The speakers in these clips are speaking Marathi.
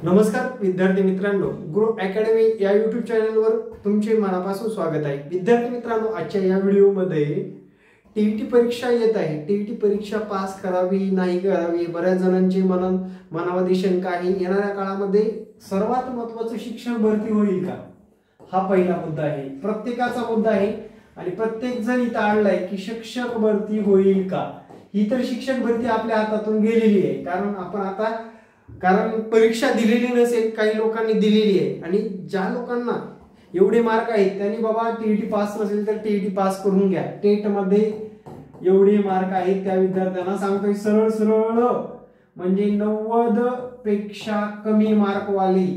नमस्कार विद्यार्थी मित्रांनो, गुरु अकॅडमी या यूट्यूब चॅनलवर तुमचे मनापासून स्वागत आहे। विद्यार्थी मित्रांनो, आजच्या या व्हिडिओमध्ये टीईटी परीक्षा येत आहे। टीईटी परीक्षा पास करावी नाही करावी, बऱ्याच जणांची मनामध्ये शंका आहे। येणाऱ्या काळामध्ये सर्वात महत्त्वाचं शिक्षण भरती होईल का, हा पहिला मुद्दा आहे, प्रत्येकाचा मुद्दा आहे। आणि प्रत्येक जण इथं आणलाय की शिक्षक भरती होईल का। ही तर शिक्षक भरती आपल्या हातातून गेलेली आहे, कारण परीक्षा दिलेली नसेल, काही लोकांनी दिलेली आहे। आणि ज्या लोकांना एवढे मार्क आहेत त्यांनी बाबा टीईटी पास नसेल तर टीईटी पास करून घ्या। टेट मध्ये एवढे मार्क आहेत त्या विद्यार्थ्यांना सांगतोय सरळ सरळ, म्हणजे 90 पेक्षा कमी मार्क वाली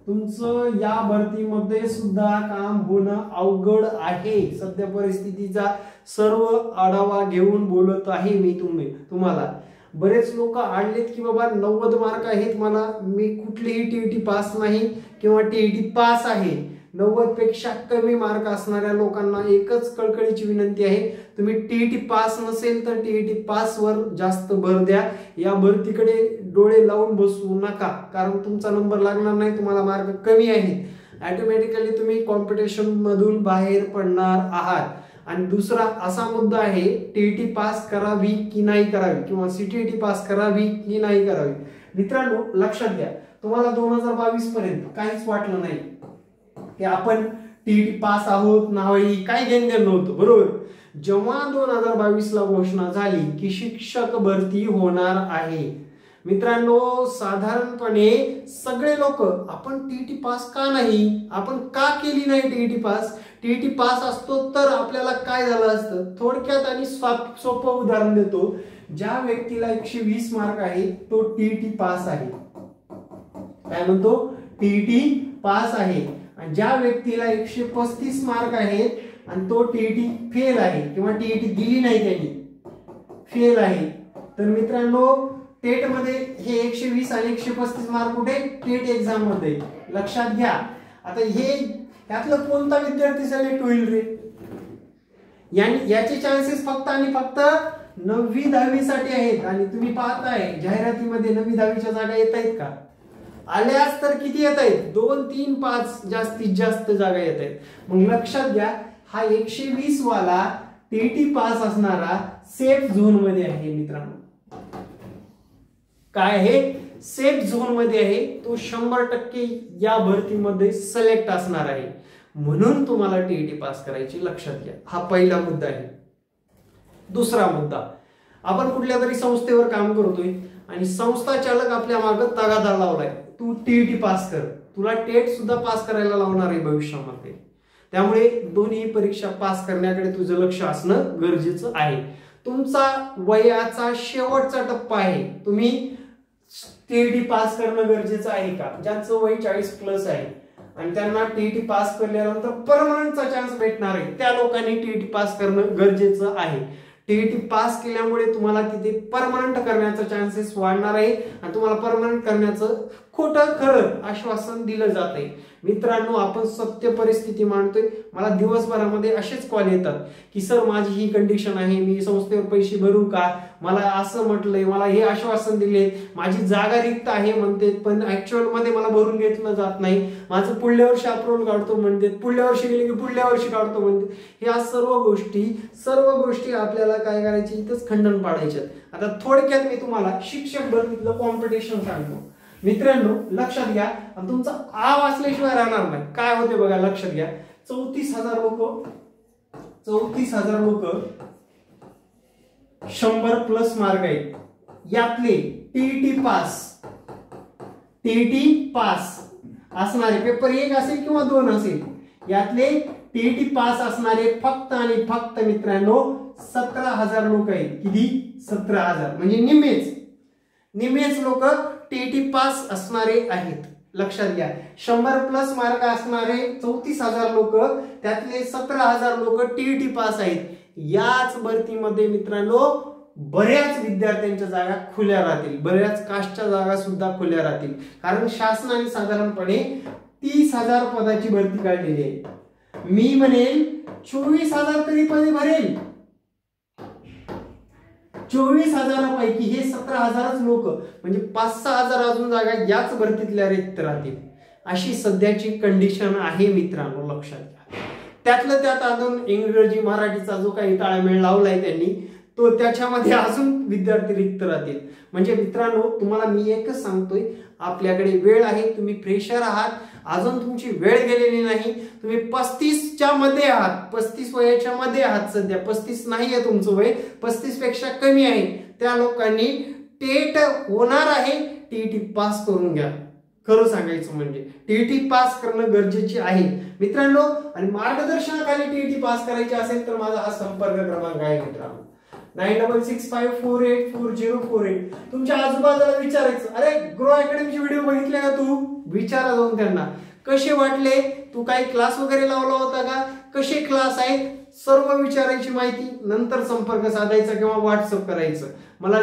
तुमचं या भरतीमध्ये सुद्धा काम होणं अवघड आहे। सध्या परिस्थितीचा सर्व आढावा घेऊन बोलत आहे मी तुम्हाला। बरेच लोक आणलेत की बाबा 90 मार्क आहेत मला, मी कुठलीही टीईटी पास नाही किंवा टीईटी पास आहे। 90 पेक्षा कमी मार्क असणाऱ्या लोकांना एकच कळकळीची विनंती आहे, तुम्ही टीईटी पास नसेल तर टीईटी पास वर जास्त भर द्या। या भरतीकडे डोळे लावून बसू नका, कारण तुमचा नंबर लागणार नाही, तुम्हाला मार्क कमी आहेत, ऑटोमॅटिकली तुम्ही कॉम्पिटिशन मधून बाहेर पडणार आहात। आणि दुसरा असा मुद्दा आहे, टीईटी पास करावी की नाही करावी किंवा सीटीईटी पास करावी की नाही करावी। मित्रांनो लक्षात घ्या, तुम्हाला 2022 पर्यंत काहीच वाटलं नाही की आपण टीईटी पास आहोत नाही, काही घेणदेण नव्हतं, बरोबर। जेव्हा 2022 ला घोषणा झाली की शिक्षक भरती होणार आहे, मित्रांनो साधारणपणे सगळे लोक आपण टीईटी पास का नाही, आपण का केली नाही टीईटी पास, टीईटी पास असतो तर आपल्याला काय झालं असतं। थोडक्यात आणि सोपं उदाहरण देतो, ज्या व्यक्तीला 120 मार्क आहे तो टीईटी पास आहे, काय म्हणतो, टीईटी पास आहे। आणि ज्या व्यक्तीला 135 मार्क आहेत आणि तो टीईटी फेल आहे किंवा टीईटी दिली नाही त्यांनी, फेल आहे, तर मित्रांनो टेट मध्ये हे 120 आणि 135 मार्क कुठे, टेट एक्झाम मध्ये, लक्षात घ्या। आता हे यातलं कोणता विद्यार्थी सिलेक्ट होईल रे, याचे चान्सेस फक्त आणि फक्त 9वी 10वी साठी आहेत। आणि तुम्ही पाहताय जाहिरातीमध्ये 9वी 10वीच्या जागा येत आहेत का, आल्यास तर किती येत आहेत, 2 3 5 जास्तीत जास्त जागा येत आहेत। मग लक्षात घ्या, हा 120 वाला टीईटी पास असणारा सेफ झोन मध्ये आहे मित्रांनो, काय आहे, सेफ झोन मध्ये आहे, तो 100% या भरतीमध्ये सिलेक्ट असणार आहे, म्हणून तुम्हाला टीईटी पास करायची, लक्षात घ्या। हा पहिला मुद्दा आहे। दुसरा मुद्दा, आपण कुठल्या तरी संस्थेवर काम करतोय आणि संस्था चालक आपल्या मागे तगादा लावलाय, तू टीईटी पास कर, तुला टेट सुद्धा पास करायला लावणार आहे भविष्यामध्ये। त्यामुळे दोन्ही परीक्षा पास करण्याकडे तुझं लक्ष असणं गरजेचं आहे। तुमचा वयाचा शेवटचा टप्पा आहे, तुम्ही टीईटी पास करणं गरजेचं आहे का, ज्यांचं वय 40 प्लस आहे आणि त्यांना टीईटी पास केल्यानंतर परमनंटचा चान्स भेटणार आहे, त्या लोकांनी टीईटी पास करणं गरजेचं आहे। टीईटी पास केल्यामुळे तुम्हाला तिथे परमनंट करण्याचा चान्सेस वाढणार आहे आणि तुम्हाला परमनंट करण्याचं खोटं खरं आश्वासन दिलं जात आहे। मित्रांनो आपण सत्य परिस्थिती मांडतोय, मला दिवसभरामध्ये असेच कॉल येतात की सर माझी ही कंडिशन आहे, मी संस्थेवर पैसे भरू का, मला असं म्हटलंय, मला हे आश्वासन दिले, माझी जागा रिक्त आहे म्हणते, पण ऍक्च्युअल मध्ये मला भरून घेतलं जात नाही, माझं पुढल्या वर्षी अप्रूव्हल काढतो म्हणते, पुढल्या वर्षी गेले की पुढल्या वर्षी काढतो म्हणते। ह्या सर्व गोष्टी आपल्याला काय करायची, इथंच खंडन पाडायचे। आता थोडक्यात मी तुम्हाला शिक्षक भरतीतलं कॉम्पिटिशन सांगतो मित्रांनो, लक्षात घ्या, तुमचा आ वाचल्याशिवाय राहणार नाही। काय होते बघा, लक्षात घ्या, 34,000 लोक 100 प्लस मार्क आहेत, यातले टीईटी पास असणारे, पेपर 1 असेल किंवा 2 असेल, यातले टीईटी पास असणारे फक्त आणि फक्त मित्रांनो 17,000 लोक आहेत। किती, 17,000, म्हणजे निम्मेच लोक टीईटी पास असणारे आहेत, लक्षात घ्या। 100 प्लस मार्क असणारे 34,000 लोक, त्यातले 17,000 लोक टीईटी पास आहेत। याच भरतीमध्ये मित्रांनो बऱ्याच विद्यार्थ्यांच्या जागा खुल्या राहतील, बऱ्याच कास्टच्या जागा सुद्धा खुल्या राहतील, कारण शासनाने साधारणपणे 30,000 पदाची भरती काढलेली आहे। मी म्हणेल 24,000 तरी पदे भरेल, 24,000पैकी हे 17,000च लोक, म्हणजे 5-6,000 अजून जागा याच भरतीतल्या रिक्त राहतील, अशी सध्याची कंडिशन आहे मित्रांनो, लक्षात घ्या. त्यातलं त्यात अजून इंग्रजी मराठीचा जो काही ताळमेळ लावलाय त्यांनी, तो त्याच्यामध्ये अजून विद्यार्थी रिक्त राहतील. म्हणजे मित्रांनो, तुम्हाला मी एकच सांगतोय, आपल्याकडे वेळ आहे, तुम्ही फ्रेशर आहात, अजून तुमची वेळ गेलेली नाही, तुम्ही 35च्या मध्ये आहात, 35 वयाच्या मध्ये आहात, सध्या 35 नाही आहे तुमचं वय, 35 पेक्षा कमी आहे, त्या लोकांनी टेट होणार आहे, टीईटी पास करून घ्या. खरं सांगायचं म्हणजे टीईटी पास करणं गरजेचे आहे मित्रांनो. आणि मार्गदर्शनाखाली टीईटी पास करायची असेल तर माझा हा संपर्क क्रमांक आहे मित्रांनो, 9665484048. तुमच्या आजूबाजूला विचारायचं, अरे ग्रो अकॅडमीचे व्हिडिओ बघितले का तू, विचारा जाऊन त्यांना, कसे वाटले, तू काही क्लास वगैरे लावला होता का, कसे क्लास आहेत, सर्व विचारायची माहिती, नंतर संपर्क साधायचा किंवा व्हॉट्सअप करायचं मला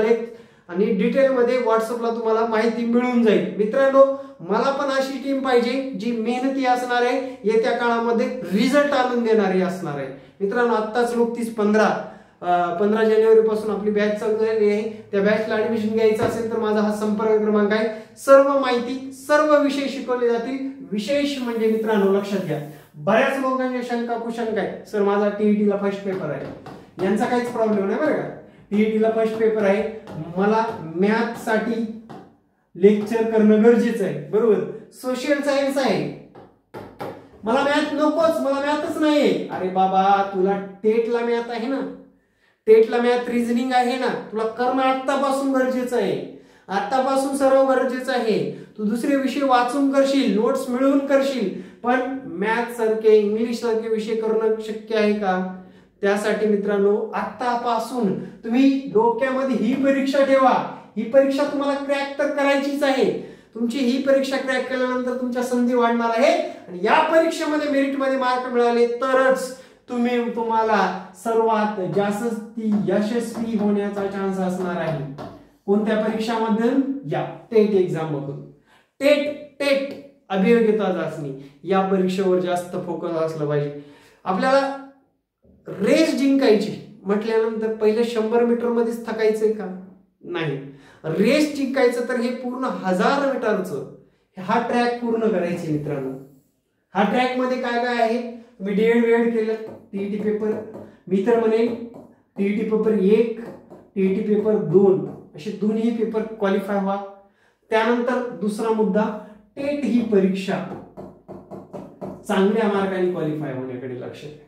आणि डिटेलमध्ये व्हॉट्सअपला तुम्हाला माहिती मिळून जाईल. मित्रांनो, मला पण अशी टीम पाहिजे जी मेहनती असणार आहे, येत्या काळामध्ये रिझल्ट आणून देणारी असणार आहे. मित्रांनो, आत्ताच नुकतीच 15 जानेवारी पासून आपली बॅच चालू झाली आहे. त्या बॅचला ऍडमिशन घ्यायचं असेल तर माझा हा संपर्क क्रमांक आहे. सर्व माहिती, सर्व विषय शिकवले जातील. विशेष म्हणजे मित्रांनो, लक्षात घ्या, बऱ्याच लोकांच्या शंका कुशंका आहे, सर माझा टीईटीला फर्स्ट पेपर आहे, यांचा काहीच प्रॉब्लेम नाही बरं का. टीईटीला फर्स्ट पेपर आहे, मला मॅथ साठी लेक्चर करणं गरजेचं आहे, बरोबर. सोशल सायन्स आहे, मला मॅथ नकोच, मला मॅथच नाही. अरे बाबा, तुला टेटला मॅथ आहे ना, टेटला मॅथ रिझनिंग आहे ना, तुला करणं आत्तापासून गरजेचं आहे, आत्तापासून सर्व गरजेचं आहे. तू दुसरे विषय वाचून करशील, नोट्स मिळवून करशील, पण मॅथ सारखे, इंग्लिश सारखे विषय करणं शक्य आहे का. त्यासाठी मित्रांनो, आत्तापासून तुम्ही डोक्यामध्ये ही परीक्षा ठेवा, ही परीक्षा तुम्हाला क्रॅक तर करायचीच आहे. तुमची ही परीक्षा क्रॅक केल्यानंतर तुमच्या संधी वाढणार आहे, आणि या परीक्षेमध्ये मेरिटमध्ये मार्क मिळाले तरच तुम्हाला सर्वात जास्त यशस्वी होण्याचा चान्स असणार आहे. कोणत्या परीक्षामध्ये, या टेट एक्झाम मधून. टेट अभियोग्यता चाचणी, या परीक्षेवर जास्त फोकस असलं पाहिजे. आपल्याला रेस जिंकायची म्हटल्यानंतर पहिले 100 मीटर मध्येच थकायचंय का, नाही. रेस जिंकायचं तर हे पूर्ण 1000 मीटरचं हा ट्रॅक पूर्ण करायचे मित्रांनो. हा ट्रॅक मध्ये काय काय आहे, मी डीएड केलं, टीईटी पेपर, मी तर म्हणेन टीईटी पेपर 1, टीईटी पेपर 2 असे दोन्ही पेपर क्वालिफाय व्हा. त्यानंतर दुसरा मुद्दा, टेट ही परीक्षा चांगल्या मार्गाने क्वालिफाय होण्याकडे लक्ष द्या.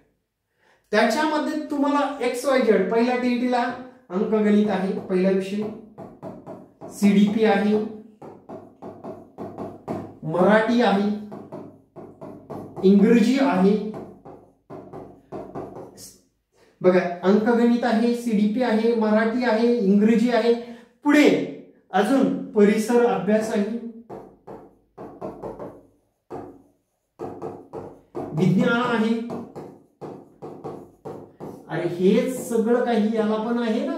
त्याच्यामध्ये तुम्हाला XYZ, पहिल्या टीईटीला अंकगणित आहे, पहिला विषय, सीडीपी आहे, मराठी आहे, इंग्रजी आहे, बघा, अंकगणित आहे, सीडीपी आहे, मराठी आहे, इंग्रजी आहे. पुढे अजून परिसर अभ्यास आहे, विज्ञान आहे. अरे हे सगळं काही याला पण आहे ना.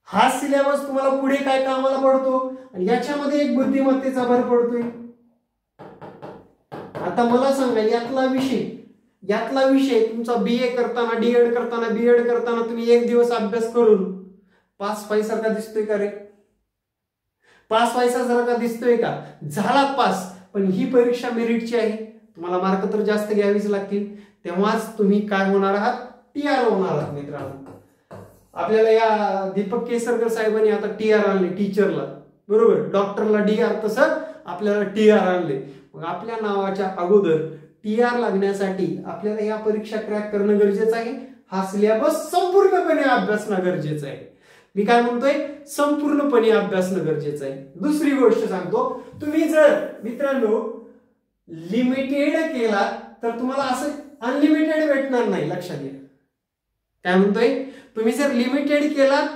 हा सिलेबस तुम्हाला पुढे काय कामाला पडतो, आणि याच्यामध्ये एक बुद्धिमत्तेचा भर पडतोय. आता मला सांगा, यातला विषय तुमचा BA करताना, डीएड करताना, बीएड करताना तुम्ही एक दिवस अभ्यास करून पास व्हायसारखा दिसतोय का रे, पास व्हायसारखा दिसतोय का, झालात पास, पण ही परीक्षा मेरिटची आहे, तुम्हाला मार्क तर जास्त घ्यावीच लागतील. तेव्हाच तुम्ही काय होणार आहात, TR होणार आहात मित्रांनो. आपल्याला या दीपक केसरकर साहेबांनी आता TR आणले टीचरला, बरोबर, डॉक्टरला DR, तसं आपल्याला TR आणले. मग आपल्या नावाच्या अगोदर TR लागण्यासाठी आपल्याला या परीक्षा क्रॅक करणं गरजेचं आहे. हा सिलेबस संपूर्णपणे अभ्यासणं गरजेचं आहे. मी काय म्हणतोय, संपूर्णपणे अभ्यासणं गरजेचं आहे. दुसरी गोष्ट सांगतो, तुम्ही जर मित्रांनो लिमिटेड केला तर तुम्हाला असं अनलिमिटेड भेटणार नाही, लक्षात घ्या. काय म्हणतोय, तुम्ही जर लिमिटेड केलात,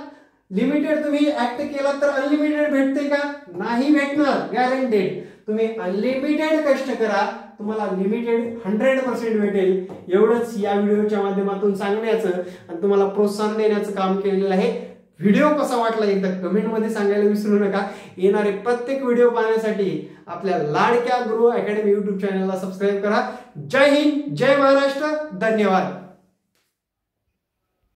लिमिटेड तुम्ही ऍक्ट केला तर अनलिमिटेड भेटते का, नाही भेटणार, गॅरंटेड. तुम्ही अनलिमिटेड कष्ट करा, तुम्हाला लिमिटेड 100% भेटेल. एवढंच या व्हिडिओच्या माध्यमातून सांगण्याचं आणि तुम्हाला प्रोत्साहन देण्याचं काम केलेलं आहे. व्हिडिओ कसा वाटला एकदा कमेंट मध्ये सांगायला विसरू नका. येणारे प्रत्येक व्हिडिओ पाहण्यासाठी आपल्या लाडक्या गुरु अकॅडमी YouTube चॅनलला सबस्क्राईब करा. जय हिंद, जय महाराष्ट्र, धन्यवाद.